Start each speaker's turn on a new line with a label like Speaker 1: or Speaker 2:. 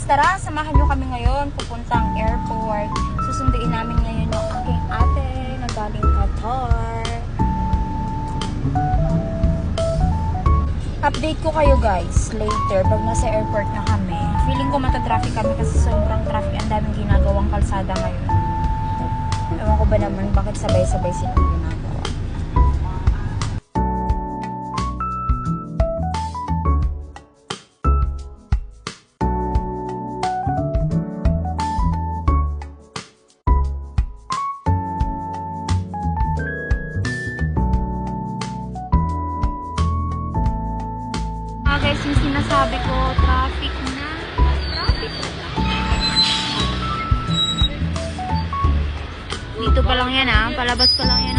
Speaker 1: tara, samahan nyo kami ngayon pupuntang airport. Susunduin namin ngayon yung aking ate na galing Qatar. Update ko kayo guys later pag nasa airport na kami. Feeling ko matatraffic kami kasi sobrang traffic. Ang daming ginagawang kalsada ngayon. Ewan ko ba naman bakit sabay-sabay silang ginagawa. Guys, yung sinasabi ko, traffic na. Traffic na. Dito pa lang yan palabas pa lang yan.